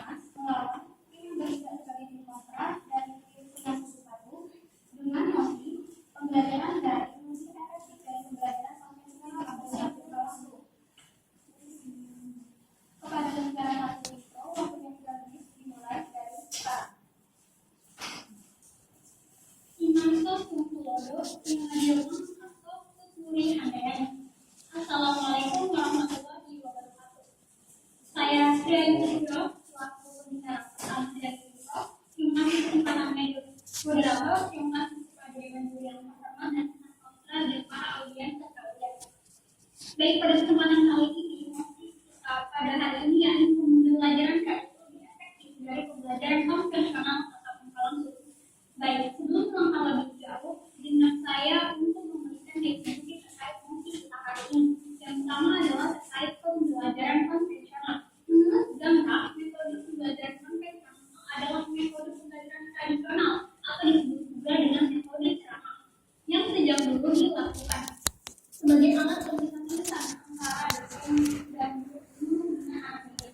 panas, melawan tim yang bertugas sebagai tim kontra dan tim punya susu padu dengan mosi pembelajaran daring mesti efektif dan pembelajaran konvensional apabila berlangsung. Kepada negara satu mikro, waktunya 3 menit dimulai dari sekarang. Imanto Kumpulodo, Imadiopun, atau Kekuri Andayani. Assalamualaikum warahmatullahi wabarakatuh. Saya Sri selaku pembicara pertama dari Mikro. Terima kasih kesempatan media moderator. Terima kasih kepada Dewan Juri yang terhormat dan kontra dan para audiens sekalian. Baik, pada kesempatan kali ini, pada hari ini yakni pembelajaran lebih efektif dari pembelajaran konvensional tatap muka langsung. Baik, sebelum melangkah lebih jauh, dengan saya untuk memberikan definisi terkait fungsi kita hari ini. Yang pertama adalah terkait pembelajaran konvensional. Menurut Gamra, metode pembelajaran konvensional adalah metode pembelajaran tradisional atau disebut juga dengan metode ceramah yang sejak dulu dilakukan sebagai alat komunikasi besar antara dosen dan guru dengan anak didik.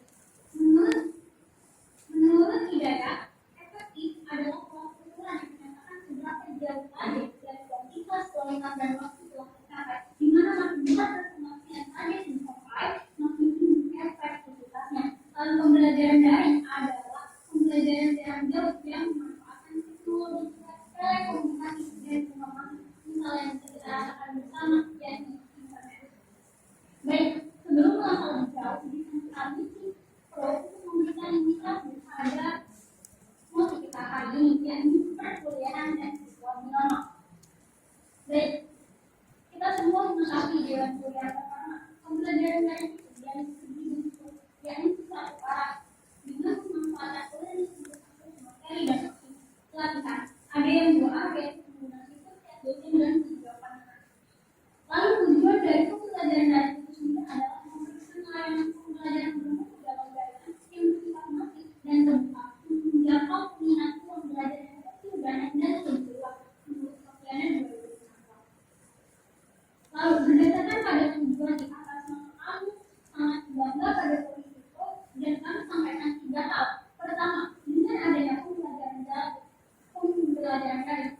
Menurut Hidayat, efektif adalah ukuran yang menyatakan seberapa jauh target dari kuantitas, kualitas, dan waktu telah tercapai. Di mana makin besar estimasi yang target mencapai, makin tinggi efektivitasnya. Lalu pembelajaran daring adalah pembelajaran jarak jauh yang memanfaatkan teknologi telekomunikasi dan informasi, misalnya yang bisa kita rasakan bersama, yakni internet. Baik, sebelum melangkah lebih jauh, kami perlu memberikan indikasi terhadap motif kita hari ini, yakni perkuliahan dan situasi normal. Baik, kita semua mengetahui Dewan Juri yang pertama, pembelajaran dari yang disebut yakni satu arah dengan pemanfaatan kuliah materi dan pelatihan. Ada yang 2A, yaitu menggunakan situs dosen dan video panel. Lalu tujuan dari pembelajaran dari itu sendiri adalah memberikan layanan pembelajaran berbentuk dalam jaringan yang bersifat masif dan terbuka, menjangkau minat pembelajaran yang efektif dan lebih luas menurut Sofiana 2016. Lalu berdasarkan pada tujuan di atas, maka kami sangat bangga pada Polisi dan kami sampaikan 3 hal. Pertama, dengan adanya pembelajaran dari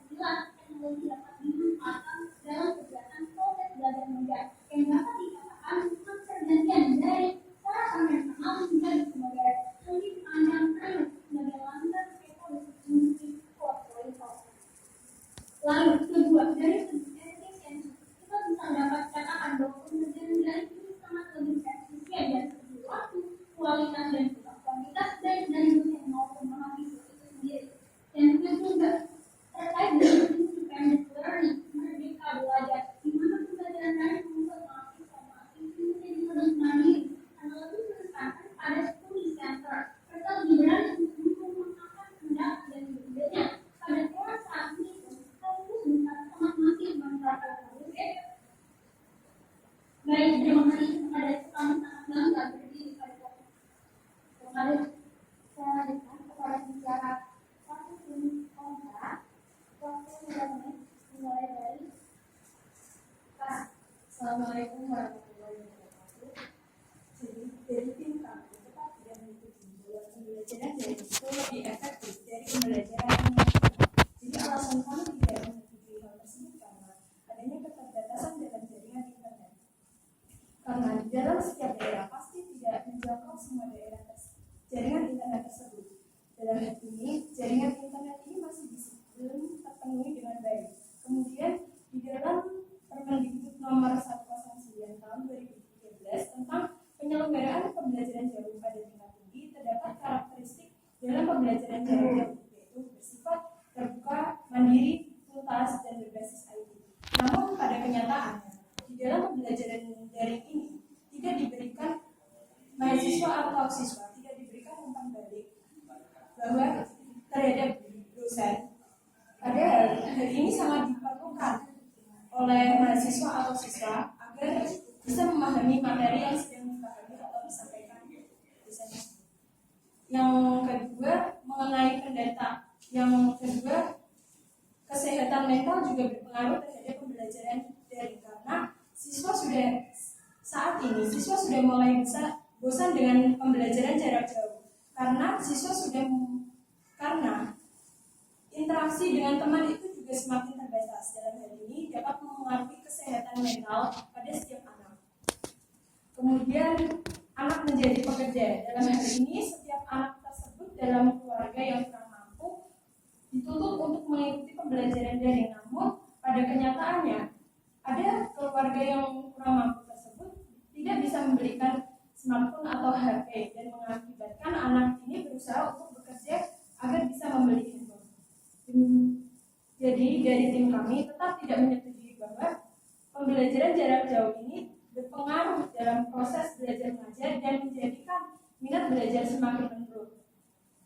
jelas teknologi dapat dimanfaatkan dalam kegiatan proses belajar mengajar yang dapat dikatakan pergantian dari cara konvensional menjadi pembelajaran lebih panjang terus sebagai landasan evolusi portfolio. Lalu kedua, dari segi efisiensi kita bisa dapat katakan bahwa pembelajaran dari ini sangat lebih efisien dari segi waktu, kualitas dan juga kuantitas baik dari dosen maupun mahasiswa itu sendiri. Dan juga terkait dengan independent learning, merdeka belajar, di mana pembelajaran dari membuat mahasiswa menjadi lebih mandiri dan lebih menekankan pada studi center serta lebih berani untuk mengembangkan pendapat dan idenya. Pada era saat ini, kampus bisa sangat masif menerapkan UGM. Baik, terima kasih kepada kami sangat bangga berdiri pada waktu. Terima kasih. Saya lanjutkan kepada bicara satu tim kontra. Waktu 3 menit dimulai dari sekarang. Assalamualaikum warahmatullahi wabarakatuh. Jadi tim kami tetap tidak mengikuti bahwa pembelajaran dari itu lebih efektif dari pembelajaran yang lain. Jadi alasan kami tidak mengikuti hal tersebut karena adanya keterbatasan dalam jaringan internet. Karena di dalam setiap daerah pasti tidak menjangkau semua daerah jaringan internet tersebut. Dalam hal ini, jaringan internet ini masih belum terpenuhi dengan baik. Kemudian di dalam Permendikbud nomor 109 tahun 2013 tentang penyelenggaraan pembelajaran jauh pada tingkat tinggi terdapat karakteristik dalam pembelajaran jarak jauh, yaitu bersifat terbuka, mandiri, tuntas, dan berbasis IT. Namun pada kenyataannya, di dalam pembelajaran daring ini tidak diberikan mahasiswa atau siswa tidak diberikan umpan balik bahwa terhadap dosen. Padahal hal ini sangat diperlukan oleh mahasiswa atau siswa agar bisa memahami materi yang sedang dipahami atau disampaikan dosen. Yang kedua mengenai pendata. Yang kedua, kesehatan mental juga berpengaruh terhadap pembelajaran daring karena siswa sudah mulai bosan dengan pembelajaran jarak jauh karena karena interaksi dengan teman itu juga semakin terbatas. Dalam hal ini dapat mempengaruhi kesehatan mental pada setiap anak. Kemudian anak menjadi pekerja. Dalam hal ini setiap anak tersebut dalam keluarga yang kurang mampu dituntut untuk mengikuti pembelajaran daring. Namun pada kenyataannya ada keluarga yang kurang mampu tersebut tidak bisa memberikan smartphone atau HP dan mengakibatkan anak ini berusaha untuk bekerja agar bisa membeli handphone. Jadi dari tim kami tetap tidak menyetujui bahwa pembelajaran jarak jauh ini berpengaruh dalam proses belajar mengajar dan menjadikan minat belajar semakin menurun.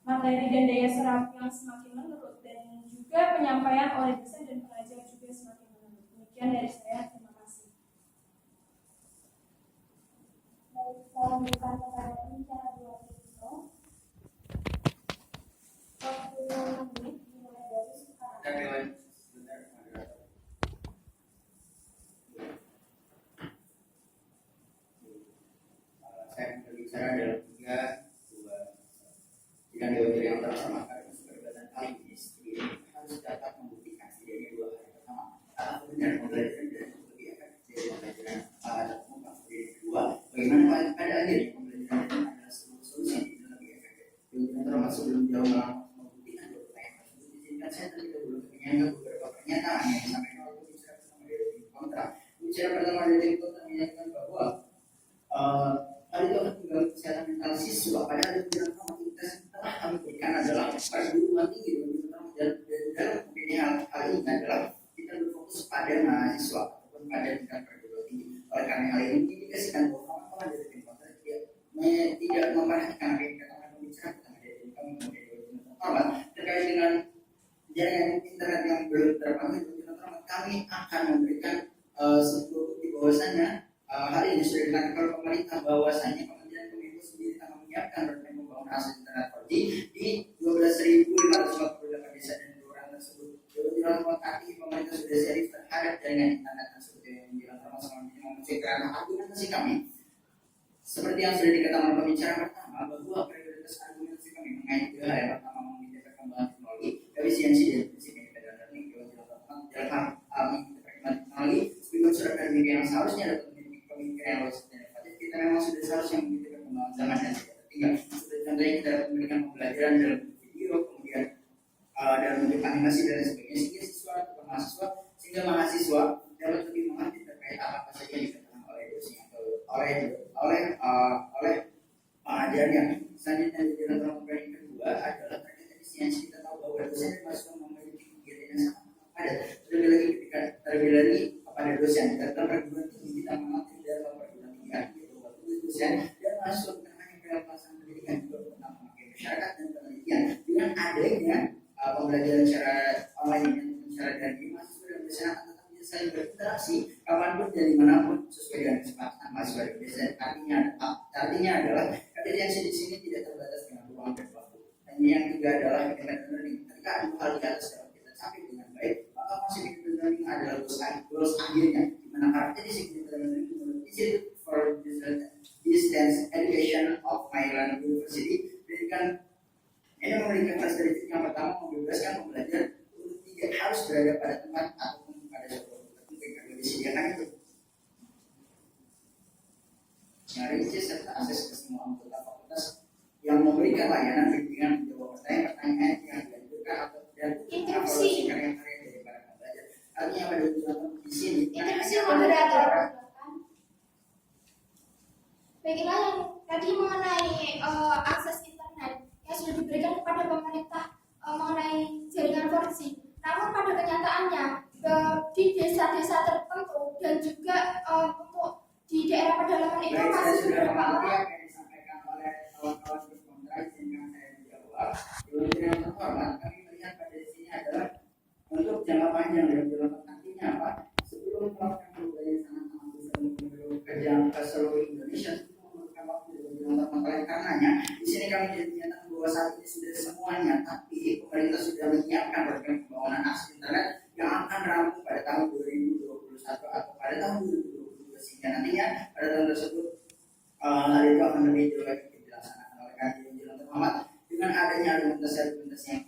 Materi dan daya serap yang semakin menurun dan juga penyampaian oleh dosen dan pengajar juga semakin menurun. Demikian dari saya, terima kasih. Baik, saya berikan kepada pembicara 2 itu. Waktu 5 menit dimulai dari sekarang. Saya berbicara dalam jika dewan yang terhormat karena kebebasan kali ini sendiri harus dapat membuktikan setidaknya 2 hal. Pertama, benar pembelajaran dan lebih efektif dari pembelajaran ataupun yang kedua, bagaimana pada akhirnya pembelajaran adalah sebuah solusi yang lebih efektif. Dewan terhormat sebelum jauh membuktikan 2 pertanyaan tersebut, izinkan saya terlebih dahulu menyanyi beberapa pernyataan yang disampaikan oleh pembicara pertama dari tim kontra. Pembicara pertama dari tim kontra menyatakan bahwa hal itu akan mengganggu kesehatan mental siswa. Padahal dalam komunitas telah kami berikan adalah perguruan tinggi dan dalam pemilihan hal ini adalah kita berfokus pada mahasiswa ataupun pada tingkat perguruan tinggi. Oleh karena hal ini indikasikan bahwa kawan-kawan dari tim kontra tidak memperhatikan apa yang dikatakan pembicara pertama dari tim kami terkait dengan jaringan internet yang belum terbangun. Kami akan memberikan sebuah bukti bahwasannya hal ini sudah dilakukan oleh pemerintah, bahwasanya Kementerian Kominfo sendiri telah menyiapkan roadmap pembangunan akses internet 4G di 12.548 desa dan kelurahan tersebut. Dalam kontrak ini pemerintah sudah serius terhadap jaringan internet tersebut yang dibilang sama-sama mengusik. Karena argumentasi kami seperti yang sudah dikatakan oleh pembicara pertama, bahwa prioritas argumentasi kami mengenai 2 hal. Yang pertama, menginginkan perkembangan teknologi, efisiensi dan prinsip independen learning. Dalam hal teknologi, sebagai unsur akademik yang seharusnya dapat pemikiran yang luas dan inovatif, kita memang sudah seharusnya mengikuti perkembangan zaman dan tidak tertinggal. Seperti contohnya kita dapat memberikan pembelajaran dalam video, kemudian dalam bentuk animasi dan sebagainya, sehingga mahasiswa dapat lebih mengerti terkait apa saja yang dikatakan oleh dosen atau oleh pengajarnya. Selanjutnya di dalam program yang kedua adalah terkait efisiensi. Kita tahu bahwa dosen dan mahasiswa memiliki kegiatan yang sangat padat. Terlebih lagi kepada dosen dalam perguruan tinggi kita mengatur dalam perguruan tinggi dosen dan mahasiswa bukan hanya dalam pelaksanaan pendidikan, juga tentang memakai masyarakat dan penelitian. Dengan adanya pembelajaran secara online dan secara daring, mahasiswa dan dosen akan tetap bisa saling berinteraksi kapanpun dan dimanapun sesuai dengan kesepakatan mahasiswa dan dosen. Artinya adalah efisiensi di sini tidak terbatas dengan ruang dan waktu. Dan yang ketiga adalah independent learning. Ketika dua hal di atas dapat kita capai dengan baik, maka konsep independent learning adalah goals akhirnya, di mana karakteristik independent learning menurut izin for distance education of Maryland University pendidikan ini memberikan karakteristik yang pertama, membebaskan pembelajar untuk tidak harus berada pada tempat ataupun pada suatu tertentu yang disediakan itu. Yang rinci serta akses ke semua anggota fakultas yang memberikan layanan bimbingan menjawab pertanyaan yang dianjurkan atau dan evaluasi karya-karya dari para pembelajar. Artinya pada tujuan di sini. Interupsi moderator. Baiklah, yang tadi mengenai akses internet yang sudah diberikan kepada pemerintah mengenai jaringan 4G. Namun pada kenyataannya di desa-desa tertentu dan juga untuk di daerah pedalaman itu masih beberapa orang. Yang disampaikan oleh kawan-kawan berkontrak dengan saya jawab. Yang terhormat, kami melihat pada sini adalah untuk jangka panjang dan jangka nantinya apa? Sebelum melakukan perubahan sangat besar untuk kerja ke seluruh Indonesia itu memerlukan waktu dan jangka panjang. Karenanya di sini kami menyatakan bahwa saat ini sudah semuanya, tapi pemerintah sudah menyiapkan program pembangunan akses internet yang akan rampung pada tahun 2021 atau pada tahun 2022 sehingga nantinya pada tahun tersebut hal itu akan lebih jauh lagi dilaksanakan oleh kami yang terhormat. adanya argumentasi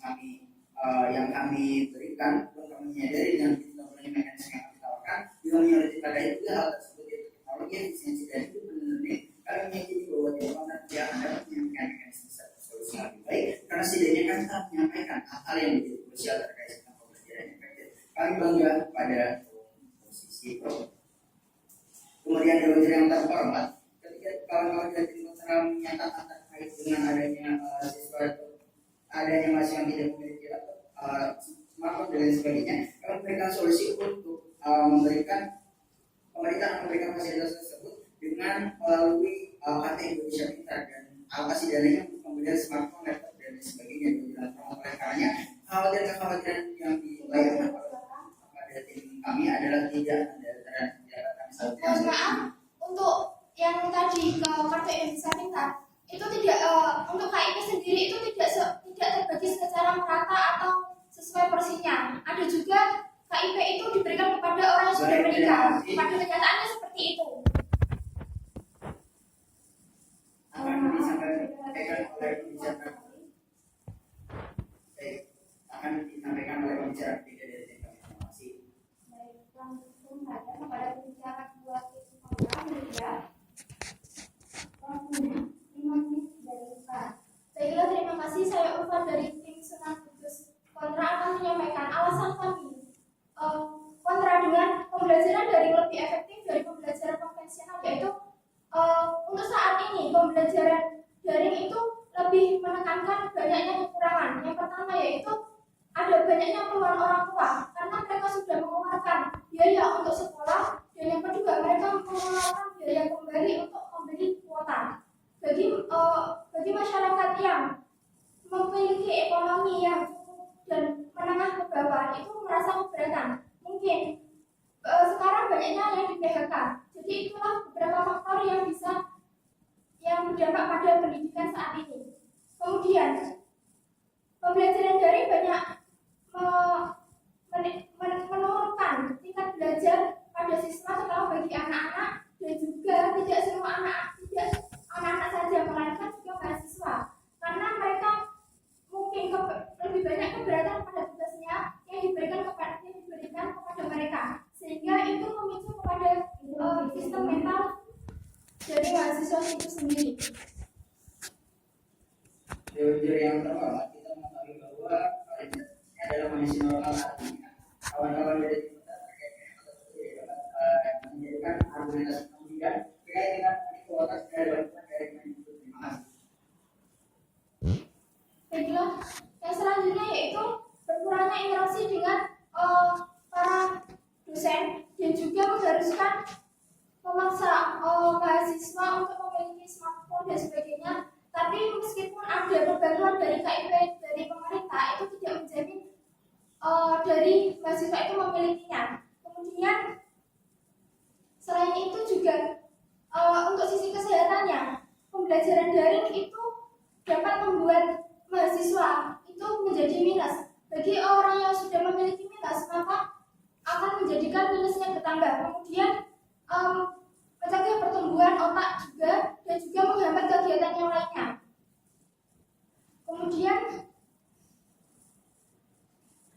yang kami berikan, kami menyadari dengan teknologi mekanisme yang kami tawarkan, juga menyoroti pada itu hal tersebut yaitu teknologi efisiensi dan itu benar-benar kami meyakini bahwa dewan dia anda menyampaikan mekanisme solusi yang lebih baik karena setidaknya kan tetap menyampaikan hal-hal yang menjadi krusial terkait dengan pembelajaran efektif. Kami bangga pada posisi pro. Kemudian Dewan yang terhormat, ketika kawan-kawan dari tim menyatakan terkait dengan adanya siswa adanya mahasiswa yang tidak memiliki smartphone dan sebagainya, kami memberikan solusi untuk memberikan pemerintah memberikan fasilitas tersebut dengan melalui KT Indonesia Pintar dan alokasi dananya untuk pembelian smartphone, laptop dan sebagainya di dalam karena kekhawatiran yang dilayangkan pada tim kami adalah tidak Mohon maaf, untuk yang tadi ke kartu Indonesia Pintar itu tidak untuk KIP sendiri itu tidak terbagi secara merata atau sesuai porsinya. Ada juga KIP itu diberikan kepada orang yang sudah menikah. Pada kenyataannya seperti itu. Akan disampaikan oleh pembicara. Akan disampaikan oleh pembicara ketiga dari tim kami. Terima kasih. Baik, langsung saja kepada pembicara kedua tim kami ya. Baiklah, terima kasih. Saya Ulfa dari tim Senat Kudus Kontra akan menyampaikan alasan kami kontra dengan pembelajaran daring lebih efektif dari pembelajaran konvensional, yaitu untuk saat ini pembelajaran daring itu lebih menekankan banyaknya kekurangan. Yang pertama yaitu ada banyaknya keluhan orang tua karena mereka sudah mengeluarkan biaya untuk sekolah, dan yang kedua mereka mengeluarkan biaya kembali untuk membeli kuota. Bagi masyarakat yang memiliki ekonomi yang cukup dan menengah ke bawah itu merasa keberatan. Mungkin sekarang banyaknya yang di PHK. Jadi itulah beberapa faktor yang berdampak pada pendidikan saat ini. Kemudian pembelajaran daring banyak menurunkan tingkat belajar pada siswa, terutama bagi anak-anak, dan juga tidak semua anak-anak saja, melainkan juga mahasiswa, karena mereka mungkin lebih banyak keberatan pada tugasnya yang diberikan kepada mereka, sehingga itu memicu kepada sistem mental dari mahasiswa itu sendiri. Dewan yang terhormat, kita mengetahui bahwa ini adalah kondisi normal saat ini. Kawan-kawan dari tim terkait menjadikan argumentasi pendidikan terkait dengan kuota dari terima kasih. Baiklah, yang selanjutnya yaitu berkurangnya interaksi dengan para dosen dan juga mengharuskan memaksa mahasiswa untuk memiliki smartphone dan sebagainya. Tapi meskipun ada perbantuan dari KIP dari pemerintah, itu tidak menjamin dari mahasiswa itu memilikinya. Kemudian selain itu juga untuk sisi kesehatannya, pembelajaran daring itu dapat membuat mahasiswa itu menjadi minus. Bagi orang yang sudah memiliki minus, maka akan menjadikan minusnya bertambah. Kemudian mencegah pertumbuhan otak juga, dan juga menghambat kegiatan yang lainnya. Kemudian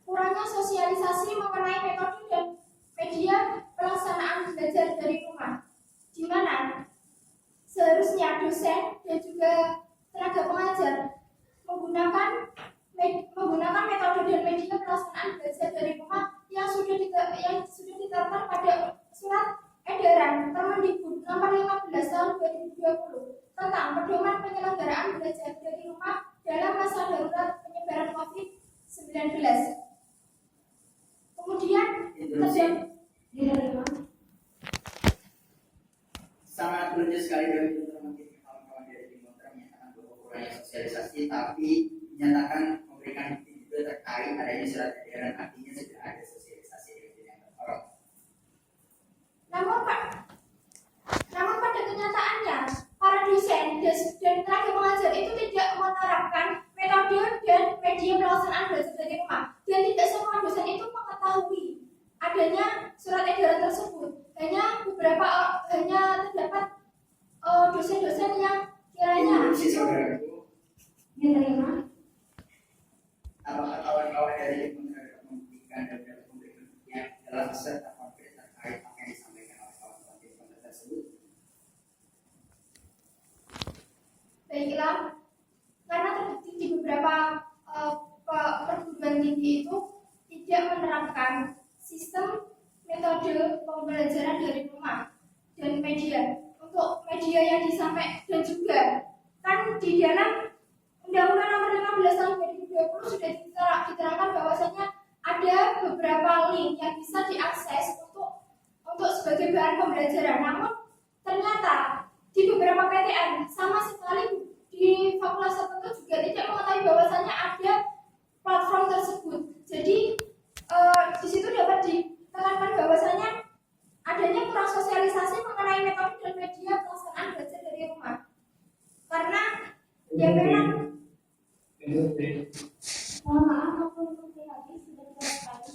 kurangnya sosialisasi mengenai metode dan media pelaksanaan belajar dari rumah, di mana seharusnya dosen dan juga tenaga pengajar menggunakan metode dan media pelaksanaan belajar dari rumah yang sudah ditetapkan pada surat edaran Permendikbud nomor 15 tahun 2020 tentang pedoman penyelenggaraan belajar dari rumah dalam masa darurat penyebaran COVID-19. Kemudian sangat beruntung sekali dari teman-teman kawan-kawan dari tim kontra menyatakan bahwa kurangnya sosialisasi, tapi menyatakan memberikan bukti juga terkait adanya surat edaran, artinya sudah ada sosialisasi yang terhormat. Namun pada kenyataannya para dosen dan tenaga pengajar itu tidak menerapkan metode dan media pelaksanaan belajar dari rumah, dan tidak semua dosen itu mengetahui adanya surat edaran tersebut. Hanya terdapat dosen-dosen yang kiranya menerima apakah kawan-kawan dari Kementerian Pendidikan dan memberikan buktian dalam serta konkret terkait apa yang disampaikan oleh kawan-kawan di Kementerian tersebut? Baiklah, karena terbukti di beberapa perguruan tinggi itu tidak menerapkan sistem metode pembelajaran dari rumah dan media. Untuk media yang disampaikan dan juga kan di dalam Undang-Undang Nomor 15 Tahun 2020 sudah diterangkan bahwasanya ada beberapa link yang bisa diakses untuk sebagai bahan pembelajaran. Namun ternyata di beberapa PTN sama sekali di fakultas tertentu juga tidak mengetahui bahwasanya ada platform tersebut. Jadi di situ dapat ditekankan bahwasanya adanya kurang sosialisasi mengenai metode dan media pelaksanaan belajar dari rumah. Karena ya memang Mohon maaf, aku untuk habis sudah berkali.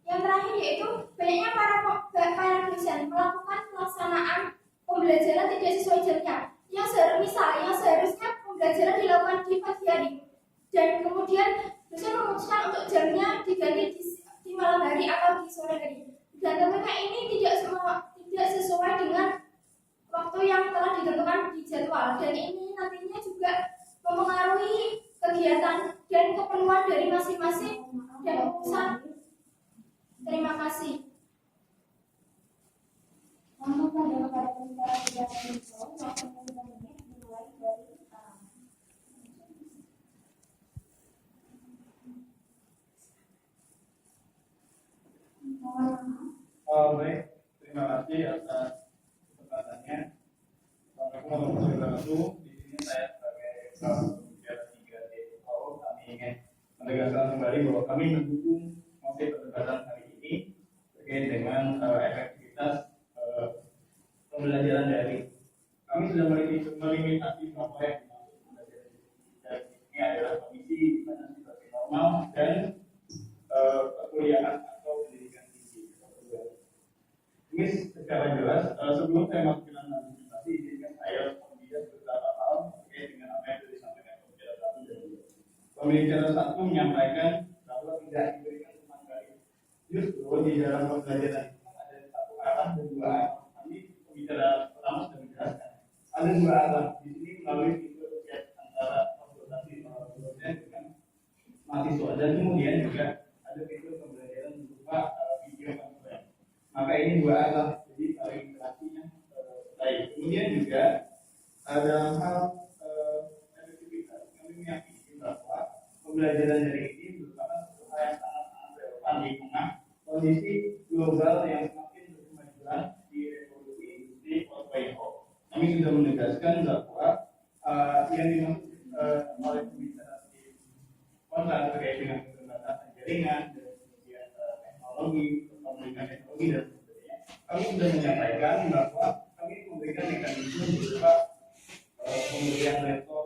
yang terakhir yaitu banyaknya para dosen melakukan pelaksanaan pembelajaran tidak sesuai jamnya. Yang seharusnya pembelajaran dilakukan di pagi hari dan kemudian dosen memutuskan untuk jamnya diganti di malam hari atau di sore hari. Dan tentunya ini tidak sesuai dengan waktu yang telah ditentukan di jadwal, dan ini nantinya juga mempengaruhi kegiatan dan keperluan dari masing-masing dan urusan. Terima kasih. Mohon kepada pembicara tidak info, waktu 5 menit dimulai dari sekarang. Baik, terima kasih atas kesempatannya. Assalamualaikum warahmatullahi wabarakatuh. Di sini saya sebagai pembicara 3D kami ingin menegaskan kembali bahwa kami mendukung motif perdebatan hari ini terkait dengan efektivitas pembelajaran daring. Kami sudah melimitasi apa yang dimaksud pembelajaran daring. Ini adalah kondisi di mana situasi normal dan perkuliahan atau pendidikan tinggi. Ini secara jelas, sebelum saya masuk ke dalam argumentasi, izinkan saya membahas beberapa hal terkait dengan apa yang disampaikan pembicara 1 dan 2. Pembicara 1 menyampaikan bahwa tidak diberikan sama sekali. Justru di dalam pembelajaran itu ada satu arah dan dua arah. Kami pembicara pertama sudah menjelaskan. Ada dua arah di sini melalui fitur chat antara konsultasi dosen dengan mahasiswa, dan kemudian juga ada fitur pembelajaran berupa video konferensi. Maka ini dua arah, jadi saling interaksinya baik. Kemudian juga dalam hal efektivitas, kami meyakini bahwa pembelajaran dari ini merupakan satu hal yang sangat relevan di tengah kondisi global yang semakin berkemajuan di revolusi industri 4.0. Kami sudah menegaskan bahwa yang dimaksud oleh pembicara di kontra terkait dengan keterbatasan jaringan dan kemudian teknologi, komunikasi teknologi dan sebagainya. Kami sudah menyampaikan bahwa kami memberikan mekanisme berupa pemberian laptop,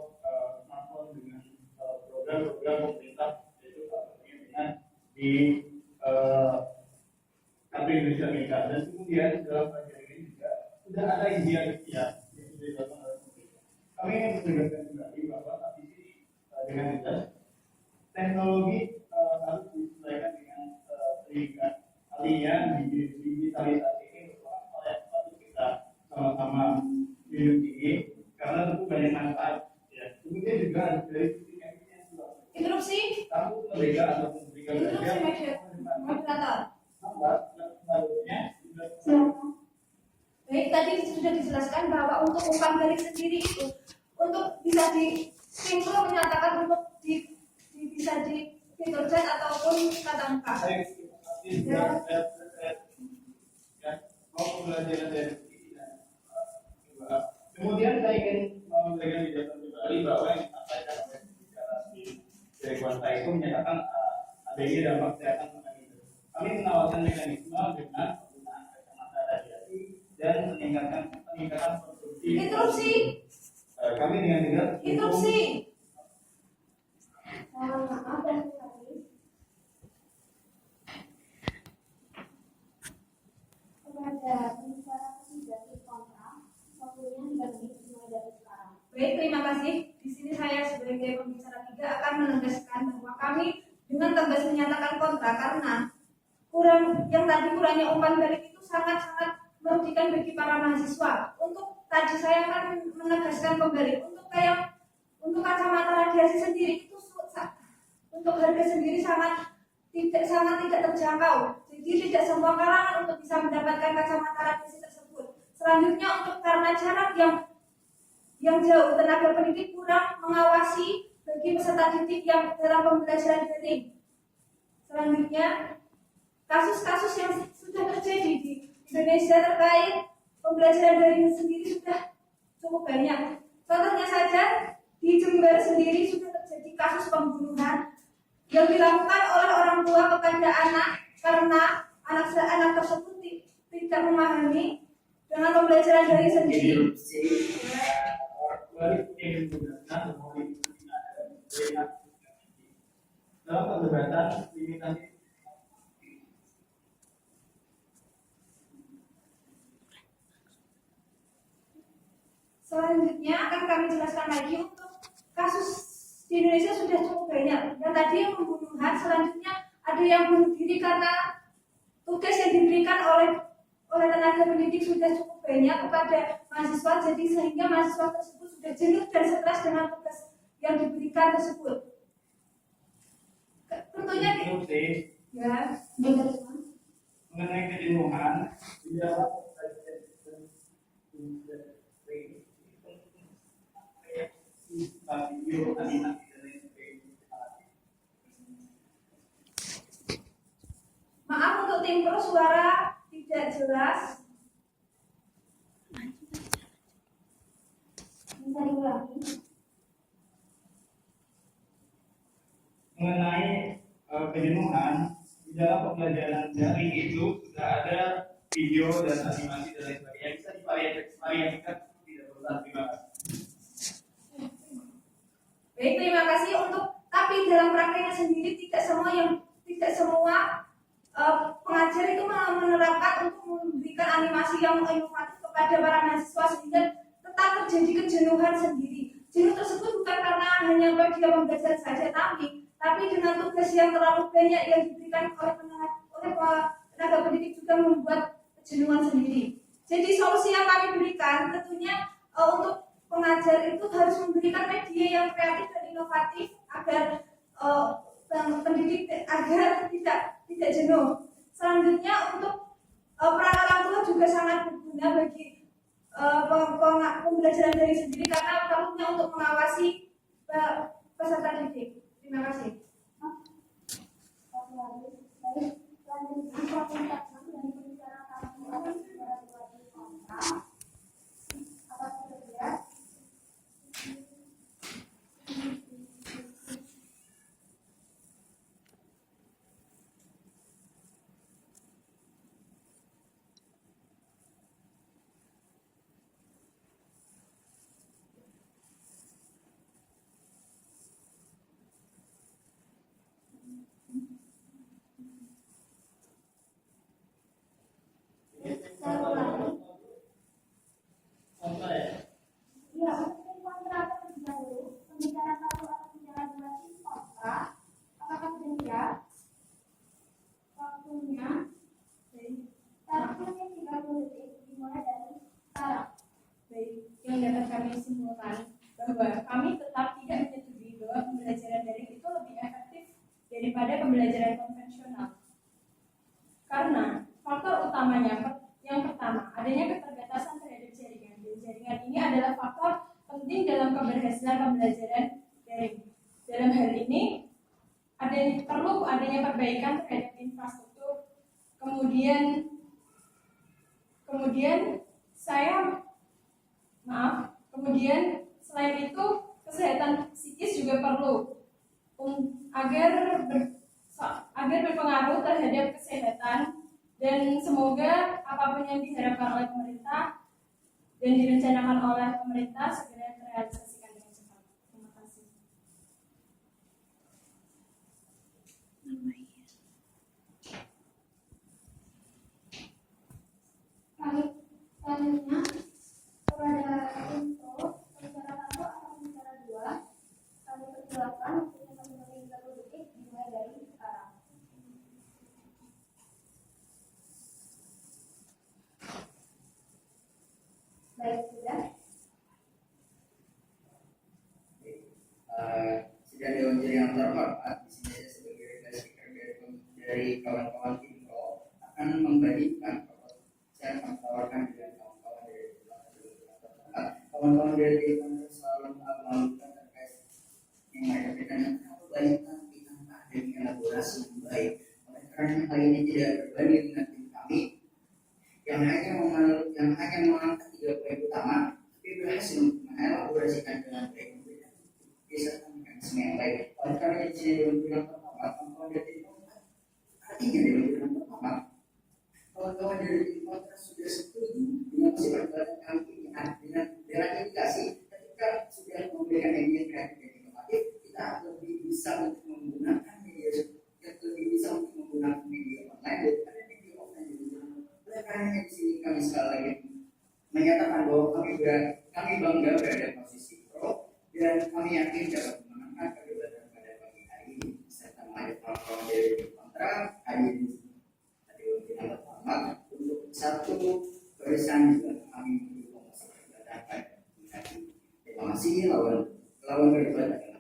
smartphone dengan program-program pemerintah, yaitu dengan di Kartu Indonesia Pintar. Dan kemudian dalam pelajaran ini juga sudah ada izin yang sudah dilakukan oleh pemerintah. Kami ingin menegaskan kembali bahwa saat ini dengan jelas teknologi harus disesuaikan dengan pendidikan. Artinya digitalisasi ini merupakan hal yang patut kita sama-sama hidup tinggi karena tentu banyak manfaat. Ya. Kemudian juga dari sisi efisiensi. Interupsi. Kamu mereka atau memberikan belajar. Baik, tadi sudah dijelaskan bahwa untuk umpan balik sendiri itu untuk bisa disinkron menyatakan untuk bisa di fitur chat ataupun kata angka. Mau belajar dari kemudian saya ingin memberikan penjelasan kembali bahwa yang disampaikan oleh bicara dari kuasa itu menyatakan adanya dampak kesehatan pada itu. Kami menawarkan mekanisme dengan penggunaan kacamata radiasi dan meningkatkan produksi. Interupsi. Kami dengan tidak Interupsi. Mohon maaf dan habis. Kepada pembicara ketiga di kontra, waktunya 3 menit dimulai dari sekarang. Baik, terima kasih. Di sini saya sebagai pembicara 3 akan menegaskan bahwa kontra karena kurangnya umpan balik itu sangat-sangat merugikan bagi para mahasiswa. Untuk tadi saya akan menegaskan kembali untuk kacamata radiasi sendiri itu untuk harga sendiri sangat tidak terjangkau. Jadi tidak semua kalangan untuk bisa mendapatkan kacamata radiasi tersebut. Selanjutnya untuk karena jarak yang jauh, tenaga pendidik kurang mengawasi bagi peserta didik yang dalam pembelajaran daring. Selanjutnya, kasus-kasus yang sudah terjadi di Indonesia terkait pembelajaran daring sendiri sudah cukup banyak. Contohnya saja di Jember sendiri sudah terjadi kasus pembunuhan yang dilakukan oleh orang tua kepada anak karena anak tersebut tidak memahami dengan pembelajaran daring sendiri. Dalam perdebatan limitasi selanjutnya akan kami jelaskan lagi untuk kasus di Indonesia sudah cukup banyak. Dan tadi yang pembunuhan, selanjutnya ada yang bunuh diri karena tugas yang diberikan oleh tenaga pendidik sudah cukup banyak kepada mahasiswa, jadi sehingga mahasiswa tersebut sudah jenuh dan stres dengan tugas yang diberikan tersebut. Tentunya ya, mengenai kejenuhan dia maaf untuk tim pro suara tidak jelas. Bisa diulangi. mengenai kejenuhan di dalam pembelajaran daring itu sudah ada video dan animasi dan lain sebagainya, bisa divariasikan tidak berulang. Terima kasih. Baik, terima kasih untuk tapi dalam prakteknya sendiri tidak semua pengajar itu menerapkan untuk memberikan animasi yang inovatif kepada para mahasiswa sehingga tetap terjadi kejenuhan sendiri. Jenuh tersebut bukan karena hanya dia belajar saja, tapi dengan tugas yang terlalu banyak yang diberikan oleh tenaga pendidik juga membuat kejenuhan sendiri. Jadi solusi yang kami berikan tentunya untuk pengajar itu harus memberikan media yang kreatif dan inovatif agar pendidik agar tidak jenuh. Selanjutnya untuk peran orang tua juga sangat berguna bagi pembelajaran dari sendiri karena perlunya untuk mengawasi peserta didik. Terima kasih. Kami simpulkan bahwa kami tetap tidak menyetujui bahwa pembelajaran daring itu lebih efektif daripada pembelajaran konvensional. Karena faktor utamanya yang pertama, adanya keterbatasan terhadap jaringan. Dan jaringan ini adalah faktor penting dalam keberhasilan pembelajaran daring. Dalam hal ini perlu adanya perbaikan terhadap infrastruktur. Kemudian selain itu kesehatan psikis juga perlu agar berpengaruh terhadap kesehatan, dan semoga apapun yang diharapkan oleh pemerintah dan direncanakan oleh pemerintah segera terrealisasikan dengan cepat. Terima kasih. Selanjutnya kepada info pembicara 1 atau pembicara 2 kami persilakan untuk teman-teman yang detik dimulai dari sekarang. yang terhormat, di sini saya sebagai speaker dari kawan-kawan Info akan membagikan, saya akan tawarkan dengan kawan-kawan dari Info selalu melakukan terkait yang mereka berikan terlalu banyak tapi tanpa adanya elaborasi yang baik. Oleh karena hal ini tidak berbanding dengan tim kami yang hanya mengangkat 3 poin utama, tapi berhasil mengelaborasikan dengan baik disertai mekanisme yang baik. Oleh karena di sini dalam bilang pertama, kawan-kawan dari tim artinya dalam bilang pertama, kawan-kawan dari tim sudah setuju dengan hasil perbuatan kami ini dengan indikasi ketika sudah memberikan media kreatif dan inovatif, kita lebih bisa untuk menggunakan media online daripada media offline di rumah. Oleh karena di sini kami sekali lagi menyatakan bahwa kami bangga berada di posisi pro dan kami yakin dapat memenangkan perdebatan pada pagi hari ini serta mengajak kawan-kawan dari kontra hadir di webinar pertama untuk satu barisan juga kami mendukung perdebatan pada pagi hari ini. Terima kasih lawan perdebatan.